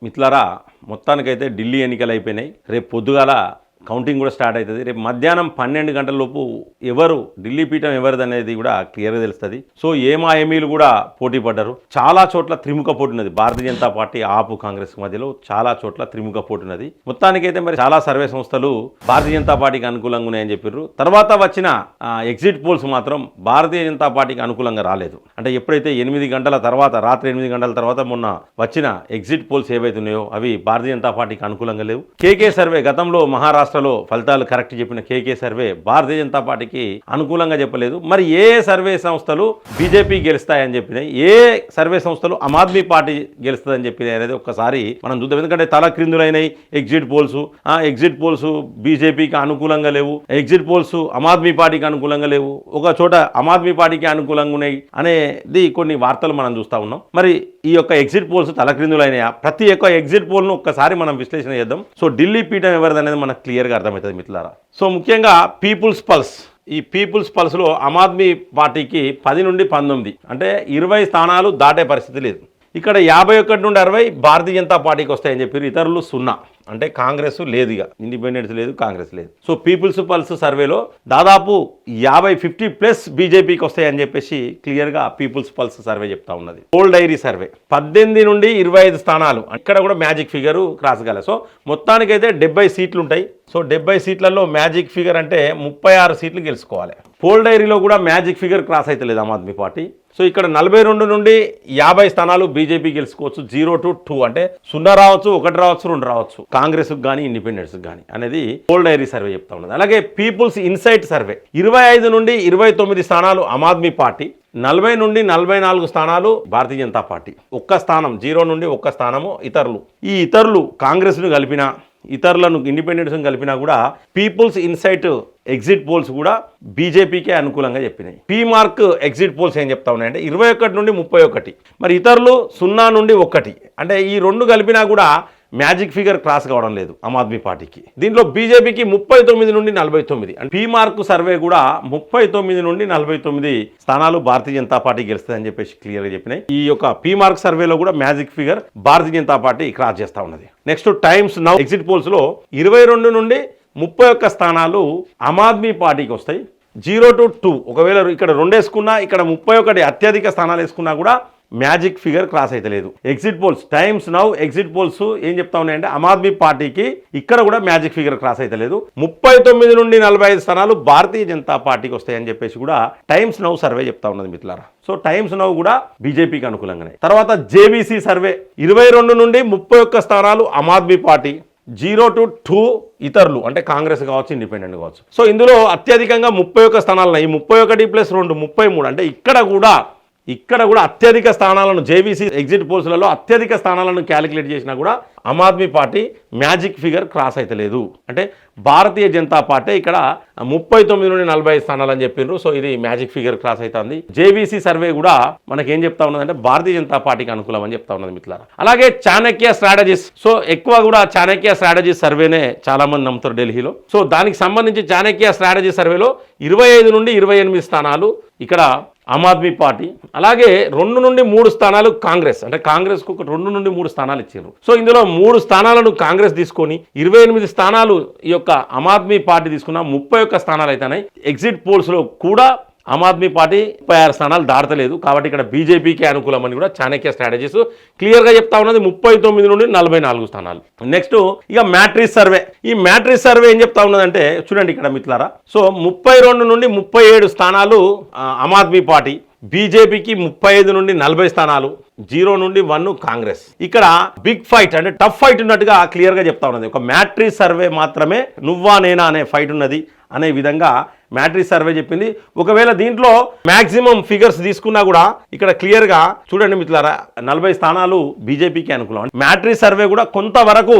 మిత్రులారా మొత్తానికైతే ఢిల్లీ ఎన్నికలు అయిపోయినాయి. రేపు పొద్దుగాల కౌంటింగ్ కూడా స్టార్ట్ అవుతుంది. రేపు మధ్యాహ్నం 12 గంటల లోపు ఎవరు ఢిల్లీ పీఠం ఎవరిది అనేది కూడా క్లియర్గా తెలుస్తుంది. సో ఏమాఎమీలు కూడా పోటీ పడ్డారు. చాలా చోట్ల త్రిముఖ పోటీ ఉన్నది. భారతీయ జనతా పార్టీ ఆపు కాంగ్రెస్ మధ్యలో చాలా చోట్ల త్రిముఖ పోటీ ఉన్నది. మొత్తానికైతే మరి చాలా సర్వే సంస్థలు భారతీయ జనతా పార్టీకి అనుకూలంగా ఉన్నాయని చెప్పారు. తర్వాత వచ్చిన ఎగ్జిట్ పోల్స్ మాత్రం భారతీయ జనతా పార్టీకి అనుకూలంగా రాలేదు. అంటే ఎప్పుడైతే 8 గంటల తర్వాత రాత్రి 8 గంటల తర్వాత మొన్న వచ్చిన ఎగ్జిట్ పోల్స్ ఏవైతే ఉన్నాయో అవి భారతీయ జనతా పార్టీకి అనుకూలంగా లేవు. కేకే సర్వే గతంలో మహారాష్ట్రలో ఫలితాలు కరెక్ట్ చెప్పిన కేకే సర్వే భారతీయ జనతా పార్టీకి అనుకూలంగా చెప్పలేదు. మరి ఏ సర్వే సంస్థలు బీజేపీ గెలుస్తాయని చెప్పినాయి, ఏ సర్వే సంస్థలు ఆమ్ ఆద్మీ పార్టీ గెలుస్తుందని చెప్పినాయి అనేది ఒక్కసారి మనం చూద్దాం. ఎందుకంటే తల క్రిందులైనవి ఎగ్జిట్ పోల్స్ బీజేపీకి అనుకూలంగా లేవు, ఎగ్జిట్ పోల్స్ ఆమ్ ఆద్మీ పార్టీకి అనుకూలంగా లేవు, ఒక చోట ఆమ్ ఆద్మీ పార్టీకి అనుకూలంగా ఉన్నాయి అనేది కొన్ని వార్తలు మనం చూస్తూ ఉన్నాం. మరి ఈ యొక్క ఎగ్జిట్ పోల్స్ తలక్రిందులైనయా? ప్రతి ఒక్క ఎగ్జిట్ పోల్ను ఒక్కసారి మనం విశ్లేషణ చేద్దాం. సో ఢిల్లీ పీఠం ఎవరిది అనేది మనకు క్లియర్గా అర్థమవుతుంది మిత్రులారా. సో ముఖ్యంగా పీపుల్స్ పల్స్, ఈ పీపుల్స్ పల్స్లో ఆమ్ ఆద్మీ పార్టీకి 10 నుండి 19 అంటే 20 స్థానాలు దాటే పరిస్థితి లేదు. ఇక్కడ 51 నుండి 60 భారతీయ జనతా పార్టీకి వస్తాయని చెప్పి ఇతరులు 0 అంటే కాంగ్రెస్ లేదు, ఇక ఇండిపెండెన్స్ లేదు, కాంగ్రెస్ లేదు. సో పీపుల్స్ పల్స్ సర్వేలో దాదాపు 50+ బీజేపీకి వస్తాయని చెప్పేసి క్లియర్గా పీపుల్స్ పల్స్ సర్వే చెప్తా ఉన్నది. పోల్ డైరీ సర్వే 18 నుండి 25 స్థానాలు, ఇక్కడ కూడా మ్యాజిక్ ఫిగర్ క్రాస్ కాలేదు. సో మొత్తానికైతే 70 సీట్లు ఉంటాయి. సో 70 సీట్లలో మ్యాజిక్ ఫిగర్ అంటే 36 సీట్లు గెలుచుకోవాలి. పోల్ డైరీలో కూడా మ్యాజిక్ ఫిగర్ క్రాస్ అయితే లేదు ఆమ్ ఆద్మీ పార్టీ. సో ఇక్కడ 42 నుండి 50 స్థానాలు బీజేపీ గెలుచుకోవచ్చు. 0 to 2 అంటే 0 రావచ్చు, 1 రావచ్చు, 2 రావచ్చు, కాంగ్రెస్కి కానీ ఇండిపెండెన్స్కి కానీ అనేది పోల్ డైరీ సర్వే చెప్తా ఉన్నది. అలాగే పీపుల్స్ ఇన్సైట్ సర్వే 25 నుండి 29 స్థానాలు ఆమ్ ఆద్మీ పార్టీ, 40 నుండి 44 స్థానాలు భారతీయ జనతా పార్టీ, 1 స్థానం 0 నుండి 1 స్థానము ఇతరులు. ఈ ఇతరులు కాంగ్రెస్ను కలిపినా ఇతరులను ఇండిపెండెన్స్ని కలిపినా కూడా పీపుల్స్ ఇన్సైట్ ఎగ్జిట్ పోల్స్ కూడా బీజేపీకే అనుకూలంగా చెప్పినాయి. పీ మార్క్ ఎగ్జిట్ పోల్స్ ఏం చెప్తా ఉన్నాయంటే 21 నుండి 31, మరి ఇతరులు 0 నుండి 1 అంటే ఈ 2 కలిపినా కూడా మ్యాజిక్ ఫిగర్ క్రాస్ కావడం లేదు ఆమ్ ఆద్మీ పార్టీకి. దీంట్లో బీజేపీకి 39 నుండి 49 అండ్ పీ మార్క్ సర్వే కూడా 39 నుండి 49 స్థానాలు భారతీయ జనతా పార్టీ గెలుస్తుందని చెప్పేసి క్లియర్గా చెప్పినాయి. ఈ యొక్క పీ మార్క్ సర్వేలో కూడా magic figure Bharatiya Janata party cross చేస్తూ ఉన్నది. నెక్స్ట్ టైమ్స్ నౌ ఎగ్జిట్ పోల్స్లో 22 నుండి 31 స్థానాలు ఆమ్ ఆద్మీ పార్టీకి వస్తాయి. 0 to 2 ఒకవేళ ఇక్కడ 2 వేసుకున్నా, ఇక్కడ 31 అత్యధిక స్థానాలు వేసుకున్నా కూడా మ్యాజిక్ ఫిగర్ క్రాస్ అయితే లేదు. Exit polls times now exit polls ఏం చెప్తా ఉన్నాయంటే ఆమ్ ఆద్మీ పార్టీకి ఇక్కడ కూడా మ్యాజిక్ ఫిగర్ క్రాస్ అయితే లేదు. 39 నుండి 45 స్థానాలు భారతీయ జనతా పార్టీకి వస్తాయని చెప్పేసి కూడా టైమ్స్ నౌ సర్వే చెప్తా ఉన్నది మిత్రులారా. సో టైమ్స్ నౌ కూడా బీజేపీకి అనుకూలంగానే. తర్వాత జేబీసీ సర్వే 22 నుండి 31 స్థానాలు ఆమ్ ఆద్మీ పార్టీ, 0 to 2 ఇతరులు అంటే కాంగ్రెస్ కావచ్చు, ఇండిపెండెంట్ కావచ్చు. సో ఇందులో అత్యధికంగా 31 స్థానాలు ఉన్నాయి. 31 + 2 33 అంటే ఇక్కడ కూడా అత్యధిక స్థానాలను జేబీసీ ఎగ్జిట్ పోల్స్లలో అత్యధిక స్థానాలను క్యాలిక్యులేట్ చేసినా కూడా Aam Aadmi Party magic figure cross అయితే లేదు. అంటే భారతీయ జనతా పార్టీ ఇక్కడ 39 నుండి 40 స్థానాలు అని చెప్పిండ్రు. సో ఇది మ్యాజిక్ ఫిగర్ క్రాస్ అవుతుంది. జేబీసీ సర్వే కూడా మనకేం చెప్తా ఉన్నదంటే భారతీయ జనతా పార్టీకి అనుకూలం అని చెప్తా ఉన్నది మిత్రులారా. అలాగే చాణక్య స్ట్రాటజీస్, సో ఎక్కువ కూడా చాణక్య స్ట్రాటజీస్ సర్వేనే చాలా మంది నమ్ముతారు ఢిల్లీలో. సో దానికి సంబంధించి చాణక్య స్ట్రాటజీ సర్వేలో 25 నుండి 28 స్థానాలు ఇక్కడ ఆమ్ ఆద్మీ పార్టీ. అలాగే 2 నుండి 3 స్థానాలు కాంగ్రెస్, అంటే కాంగ్రెస్కు 2 నుండి 3 స్థానాలు ఇచ్చారు. సో ఇందులో 3 స్థానాలను కాంగ్రెస్ తీసుకొని 28 స్థానాలు ఈ యొక్క ఆమ్ ఆద్మీ పార్టీ తీసుకున్న 31 స్థానాలు అయితేనే ఎగ్జిట్ పోల్స్లో కూడా ఆమ్ ఆద్మీ పార్టీ 36 స్థానాలు దాటలేదు. కాబట్టి ఇక్కడ బీజేపీకి అనుకూలం అని కూడా చాణక్య స్ట్రాటజీస్ క్లియర్గా చెప్తా ఉన్నది. 39 నుండి 44 స్థానాలు. నెక్స్ట్ ఇక మ్యాట్రిక్స్ సర్వే. ఈ మ్యాట్రిక్స్ సర్వే ఏం చెప్తా ఉన్నదంటే చూడండి ఇక్కడ మిత్రులారా. సో 32 నుండి 37 స్థానాలు ఆమ్ ఆద్మీ పార్టీ, బీజేపీకి 35 నుండి 40 స్థానాలు, 0 నుండి 1 కాంగ్రెస్. ఇక్కడ బిగ్ ఫైట్ అంటే టఫ్ ఫైట్ ఉన్నట్టుగా క్లియర్గా చెప్తా ఉన్నది. ఒక మ్యాట్రిక్స్ సర్వే మాత్రమే నువ్వా నేనా అనే ఫైట్ ఉన్నది అనే విధంగా మ్యాట్రిక్స్ సర్వే చెప్పింది. ఒకవేళ దీంట్లో మ్యాక్సిమం ఫిగర్స్ తీసుకున్నా కూడా ఇక్కడ క్లియర్గా చూడండి మిత్రులారా 40 స్థానాలు బీజేపీకి అనుకూలం. మ్యాట్రిక్స్ సర్వే కూడా కొంతవరకు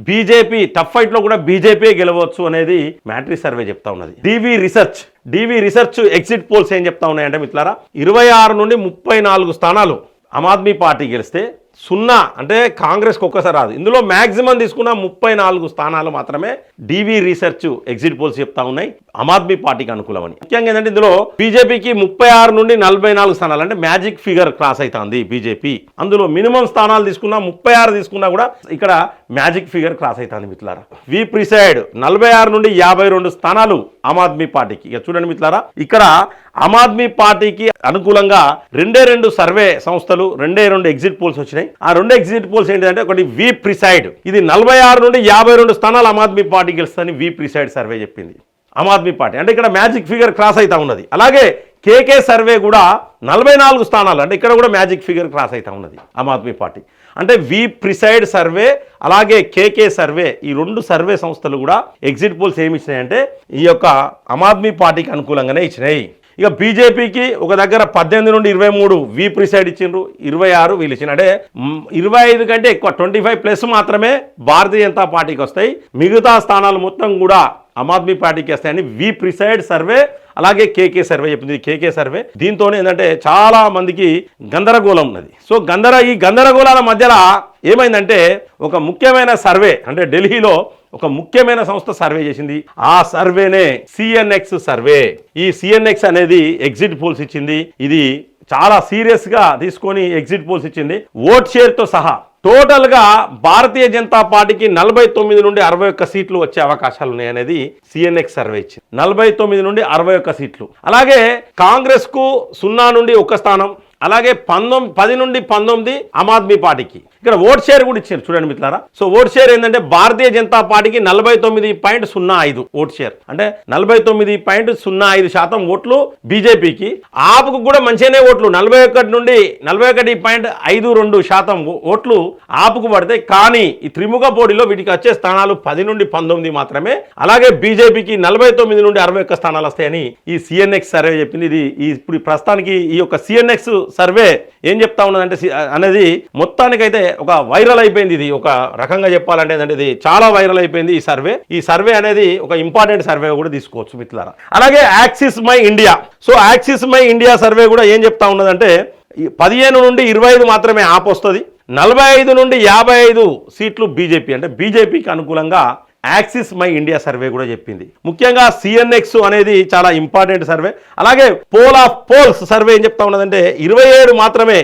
బీజేపీ టఫ్ ఫైట్ లో కూడా బీజేపీ గెలవచ్చు అనేది మ్యాట్రిక్స్ సర్వే చెప్తా ఉన్నది. డివి రీసెర్చ్ ఎగ్జిట్ పోల్స్ ఏం చెప్తా ఉన్నాయంటే మిత్రులారా 26 నుండి 34 స్థానాలు ఆమ్ ఆద్మీ పార్టీ గెలిస్తే 0 అంటే కాంగ్రెస్కి ఒక్కసారి రాదు. ఇందులో మ్యాక్సిమం తీసుకున్న 34 స్థానాలు మాత్రమే డివి రీసెర్చ్ ఎగ్జిట్ పోల్స్ చెప్తా ఉన్నాయి ఆమ్ ఆద్మీ పార్టీకి అనుకూలమని. ముఖ్యంగా ఏంటంటే ఇందులో బీజేపీకి 36 నుండి 44 స్థానాలు అంటే మ్యాజిక్ ఫిగర్ క్రాస్ అవుతుంది బీజేపీ. అందులో మినిమం స్థానాలు తీసుకున్నా 36 తీసుకున్నా కూడా ఇక్కడ మ్యాజిక్ ఫిగర్ క్రాస్ అవుతుంది మిత్రులారా. వి ప్రిసైడ్ 46 నుండి 52 స్థానాలు ఆమ్ ఆద్మీ పార్టీకి. ఇక చూడండి మిత్రులారా, ఇక్కడ ఆమ్ ఆద్మీ పార్టీకి అనుకూలంగా 2 సర్వే సంస్థలు 2 ఎగ్జిట్ పోల్స్ వచ్చినాయి. ఆ 2 ఎగ్జిట్ పోల్స్ ఏంటంటే ఒకటి వి ప్రిసైడ్, ఇది 46 నుండి 52 స్థానాలు ఆమ్ ఆద్మీ పార్టీ గెలుస్తుందని వి ప్రిసైడ్ సర్వే చెప్పింది. ఆమ్ ఆద్మీ పార్టీ అంటే ఇక్కడ మ్యాజిక్ ఫిగర్ క్రాస్ అవుతా ఉన్నది. అలాగే కేకే సర్వే కూడా 44 స్థానాలు అంటే ఇక్కడ కూడా మ్యాజిక్ ఫిగర్ క్రాస్ అవుతా ఉన్నది ఆమ్ ఆద్మీ పార్టీ. అంటే వి ప్రిసైడ్ సర్వే అలాగే కేకే సర్వే ఈ 2 సర్వే సంస్థలు కూడా ఎగ్జిట్ పోల్స్ ఏమి ఇచ్చినాయంటే ఈ యొక్క ఆమ్ ఆద్మీ పార్టీకి అనుకూలంగానే ఇచ్చినాయి. ఇక బీజేపీకి ఒక దగ్గర 18 నుండి 23 వి ప్రిసైడ్ ఇచ్చిండ్రు, 26 వీళ్ళు ఇచ్చిన అంటే 25 కంటే ఎక్కువ 25+ మాత్రమే భారతీయ జనతా పార్టీకి వస్తాయి. మిగతా స్థానాలు మొత్తం కూడా ఆమ్ ఆద్మీ పార్టీకి వస్తాయని వి ప్రిసైడ్ సర్వే అలాగే కేకే సర్వే చెప్పింది. కేకే సర్వే దీంతోనే ఏంటంటే చాలా మందికి గందరగోళం ఉన్నది. సో ఈ గందరగోళాల మధ్యలో ఏమైందంటే ఒక ముఖ్యమైన సర్వే అంటే ఢిల్లీలో ఒక ముఖ్యమైన సంస్థ సర్వే చేసింది. ఆ సర్వేనే సిఎన్ఎక్స్ సర్వే. ఈ సిఎన్ఎక్స్ అనేది ఎగ్జిట్ పోల్స్ ఇచ్చింది. ఇది చాలా సీరియస్గా తీసుకొని ఎగ్జిట్ పోల్స్ ఇచ్చింది. ఓట్ షేర్తో సహా టోటల్గా భారతీయ జనతా పార్టీకి 49 నుండి 61 సీట్లు వచ్చే అవకాశాలు ఉన్నాయనేది సిఎన్ఎక్స్ సర్వే ఇచ్చింది. 49 నుండి 61 సీట్లు. అలాగే కాంగ్రెస్కు 0 నుండి 1 స్థానం, అలాగే 10 నుండి 19 ఆమ్ ఆద్మీ పార్టీకి. ఇక్కడ ఓట్ షేర్ కూడా ఇచ్చారు చూడండి మిత్రులారా. సో ఓట్ షేర్ ఏంటంటే భారతీయ జనతా పార్టీకి 49.05 ఓట్ షేర్ అంటే 49.05% ఓట్లు బీజేపీకి. ఆపుకు కూడా మంచిగానే ఓట్లు 41 నుండి 41.52% ఓట్లు ఆపుకు పడతాయి. కానీ ఈ త్రిముఖ పోటీలో వీటికి వచ్చే స్థానాలు 10 నుండి 19 మాత్రమే. అలాగే బీజేపీకి 49 నుండి 61 స్థానాలు వస్తాయని ఈ సిఎన్ఎక్స్ సర్వే చెప్పింది. ఇది ఇప్పుడు ప్రస్తుతానికి ఈ యొక్క సిఎన్ఎక్స్ సర్వే ఏం చెప్తా ఉన్నదంటే అనేది మొత్తానికైతే ఒక వైరల్ అయిపోయింది. ఇది ఒక రకంగా చెప్పాలంటే ఏంటంటే ఇది చాలా వైరల్ అయిపోయింది ఈ సర్వే. ఈ సర్వే అనేది ఒక ఇంపార్టెంట్ సర్వే కూడా తీసుకోవచ్చు మిత్రులారా. అలాగే axis my India. So axis my India survey కూడా ఏం చెప్తా ఉన్నదంటే 15 నుండి 25 మాత్రమే ఆప్ వస్తుంది, 45 నుండి 55 సీట్లు బీజేపీ అంటే బీజేపీకి అనుకూలంగా యాక్సిస్ మై ఇండియా సర్వే కూడా చెప్పింది. ముఖ్యంగా సిఎన్ఎక్స్ అనేది చాలా ఇంపార్టెంట్ సర్వే. అలాగే పోల్ ఆఫ్ పోల్స్ సర్వే ఏం చెప్తా ఉన్నదంటే 27 మాత్రమే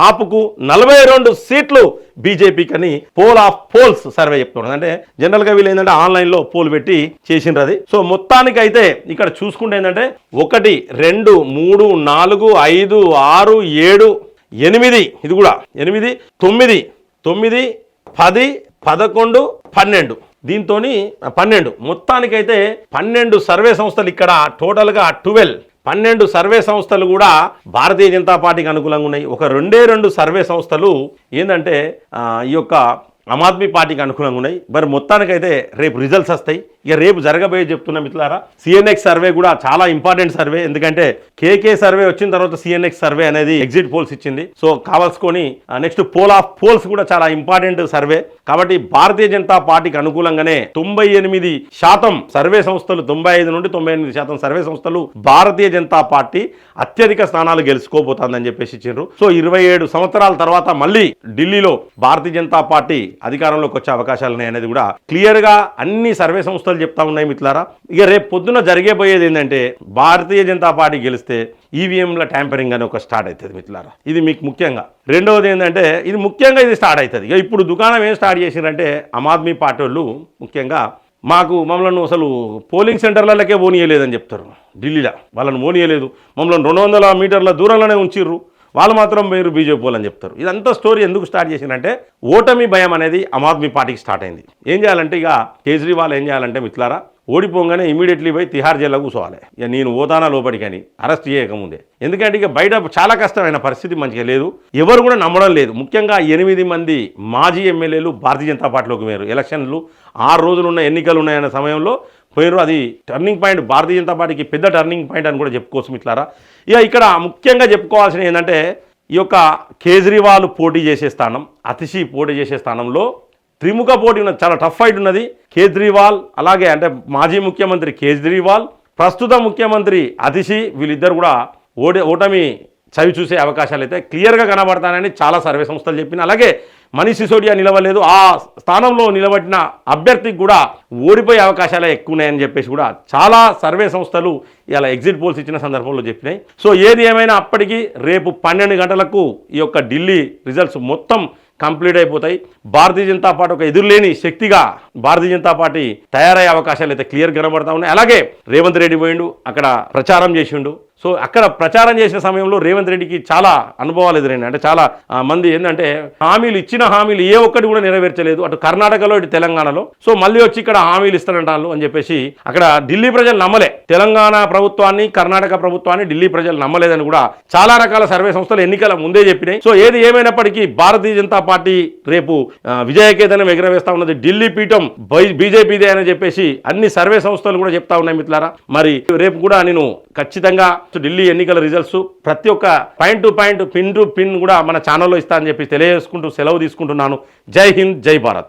ఆపుకు, 42 సీట్లు బీజేపీకి అని పోల్ ఆఫ్ పోల్స్ సర్వే చెప్తున్నది. అంటే జనరల్గా వీళ్ళు ఏంటంటే ఆన్లైన్లో పోల్ పెట్టి చేసిండ్రు అది. సో మొత్తానికి అయితే ఇక్కడ చూసుకుంటే ఏంటంటే 1 2 3 4 5 6 7 8 ఇది కూడా 8 9 9 10 11 12 దీంతో 12 మొత్తానికైతే 12 సర్వే సంస్థలు ఇక్కడ టోటల్గా 12 సర్వే సంస్థలు కూడా భారతీయ జనతా పార్టీకి అనుకూలంగా ఉన్నాయి. ఒక 2 సర్వే సంస్థలు ఏంటంటే ఈ యొక్క ఆమ్ ఆద్మీ పార్టీకి అనుకూలంగా ఉన్నాయి. మరి మొత్తానికైతే రేపు రిజల్ట్స్ వస్తాయి. ఇక రేపు జరగబోయే చెప్తున్నా మిత్రులారా. సిఎన్ఎక్స్ సర్వే కూడా చాలా ఇంపార్టెంట్ సర్వే. ఎందుకంటే కేకే సర్వే వచ్చిన తర్వాత సిఎన్ఎక్స్ సర్వే అనేది ఎగ్జిట్ పోల్స్ ఇచ్చింది. సో కావాల్సుకొని నెక్స్ట్ పోల్ ఆఫ్ పోల్స్ కూడా చాలా ఇంపార్టెంట్ సర్వే. కాబట్టి భారతీయ జనతా పార్టీకి అనుకూలంగానే 98% సర్వే సంస్థలు 95 నుండి 98% సర్వే సంస్థలు భారతీయ జనతా పార్టీ అత్యధిక స్థానాలు గెలుచుకోబోతుందని చెప్పేసి ఇచ్చిండ్రు. సో 27 సంవత్సరాల తర్వాత మళ్ళీ ఢిల్లీలో భారతీయ జనతా పార్టీ అధికారంలోకి వచ్చే అవకాశాలు ఉన్నాయనేది కూడా క్లియర్గా అన్ని సర్వే సంస్థలు చెప్తా ఉన్నాయి మిత్రులారా. ఇక రేపు పొద్దున జరిగేపోయేది ఏంటంటే భారతీయ జనతా పార్టీ గెలిస్తే ఈవీఎంల ట్యాంపరింగ్ అని ఒక స్టార్ట్ అవుతుంది మిత్రులారా. ఇది మీకు ముఖ్యంగా. రెండవది ఏంటంటే ఇది ముఖ్యంగా ఇది స్టార్ట్ అవుతుంది. ఇక ఇప్పుడు దుకాణం ఏం స్టార్ట్ చేసినారంటే ఆమ్ ఆద్మీ పార్టీ వాళ్ళు ముఖ్యంగా మమ్మల్ని అసలు పోలింగ్ సెంటర్లకే పోనీయలేదని చెప్తారు. ఢిల్లీలో వాళ్ళని పోనీయలేదు, మమ్మల్ని 200 మీటర్ల దూరంలోనే ఉంచిర్రు, వాళ్ళు మాత్రం మీరు బీజేపీ వాళ్ళని చెప్తారు. ఇదంతా స్టోరీ ఎందుకు స్టార్ట్ చేసిందంటే ఓటమి భయం అనేది ఆమ్ ఆద్మీ పార్టీకి స్టార్ట్ అయింది. ఏం చేయాలంటే ఇక కేజ్రీవాల్ ఏం చేయాలంటే మిత్రులారా ఓడిపోగానే ఇమీడియట్లీ పోయి తిహార్ జైల్లో కూర్చోవాలి. ఇక నేను ఓదానా లోపలికని అరెస్ట్ చేయకముందే. ఎందుకంటే ఇక బయట చాలా కష్టమైన పరిస్థితి మంచిగా లేదు, ఎవరు కూడా నమ్మడం లేదు. ముఖ్యంగా 8 మంది మాజీ ఎమ్మెల్యేలు భారతీయ జనతా పార్టీలోకి పోయారు. ఎలక్షన్లు 6 రోజులు ఉన్న ఎన్నికలు ఉన్నాయన్న సమయంలో పోయారు. అది టర్నింగ్ పాయింట్, భారతీయ జనతా పార్టీకి పెద్ద టర్నింగ్ పాయింట్ అని కూడా చెప్పుకోవచ్చు మిత్రులారా. ఇక ఇక్కడ ముఖ్యంగా చెప్పుకోవాల్సిన ఏంటంటే ఈ యొక్క కేజ్రీవాల్ పోటీ చేసే స్థానం, అతిషి పోటీ చేసే స్థానంలో త్రిముఖ పోటీ ఉన్నది, చాలా టఫ్ ఫైట్ ఉన్నది. కేజ్రీవాల్ అలాగే అంటే మాజీ ముఖ్యమంత్రి కేజ్రీవాల్, ప్రస్తుత ముఖ్యమంత్రి అతిషి వీళ్ళిద్దరు కూడా ఓటమి చవి చూసే అవకాశాలు అయితే క్లియర్గా కనబడతానని చాలా సర్వే సంస్థలు చెప్పిన, అలాగే మనీష్ సిసోడియా నిలవలేదు, ఆ స్థానంలో నిలబడిన అభ్యర్థికి కూడా ఓడిపోయే అవకాశాలే ఎక్కువ ఉన్నాయని చెప్పేసి కూడా చాలా సర్వే సంస్థలు ఇలా ఎగ్జిట్ పోల్స్ ఇచ్చిన సందర్భంలో చెప్పినాయి. సో ఏది ఏమైనా అప్పటికి రేపు 12 గంటలకు ఈ యొక్క ఢిల్లీ రిజల్ట్స్ మొత్తం కంప్లీట్ అయిపోతాయి. భారతీయ జనతా పార్టీ ఒక ఎదురులేని శక్తిగా భారతీయ జనతా పార్టీ తయారయ్యే అవకాశాలు అయితే క్లియర్ కనబడతా ఉన్నాయి. అలాగే రేవంత్ రెడ్డి పోయిండు, అక్కడ ప్రచారం చేసిండు. సో అక్కడ ప్రచారం చేసిన సమయంలో రేవంత్ రెడ్డికి చాలా అనుభవాలు ఎదురైనాయి. అంటే చాలా మంది ఏంటంటే ఇచ్చిన హామీలు ఏ ఒక్కటి కూడా నెరవేర్చలేదు, అటు కర్ణాటకలో ఇటు తెలంగాణలో. సో మళ్ళీ వచ్చి ఇక్కడ హామీలు ఇస్తారంటారు అని చెప్పేసి అక్కడ ఢిల్లీ ప్రజలు నమ్మలే. తెలంగాణ ప్రభుత్వాన్ని, కర్ణాటక ప్రభుత్వాన్ని ఢిల్లీ ప్రజలు నమ్మలేదని కూడా చాలా రకాల సర్వే సంస్థలు ఎన్నికల ముందే చెప్పినాయి. సో ఏది ఏమైనప్పటికీ భారతీయ జనతా పార్టీ రేపు విజయకేతనం ఎగరవేస్తా ఉన్నది. ఢిల్లీ పీఠం బీజేపీదే అని చెప్పేసి అన్ని సర్వే సంస్థలు కూడా చెప్తా ఉన్నాయి మిత్రులారా. మరి రేపు కూడా నేను ఖచ్చితంగా ఢిల్లీ ఎన్నికల రిజల్ట్స్ ప్రతి ఒక్క point to point, pin to pin కూడా మన ఛానల్లో ఇస్తా అని చెప్పి తెలియజేసుకుంటూ సెలవు తీసుకుంటున్నాను. జై హింద్, జై భారత్.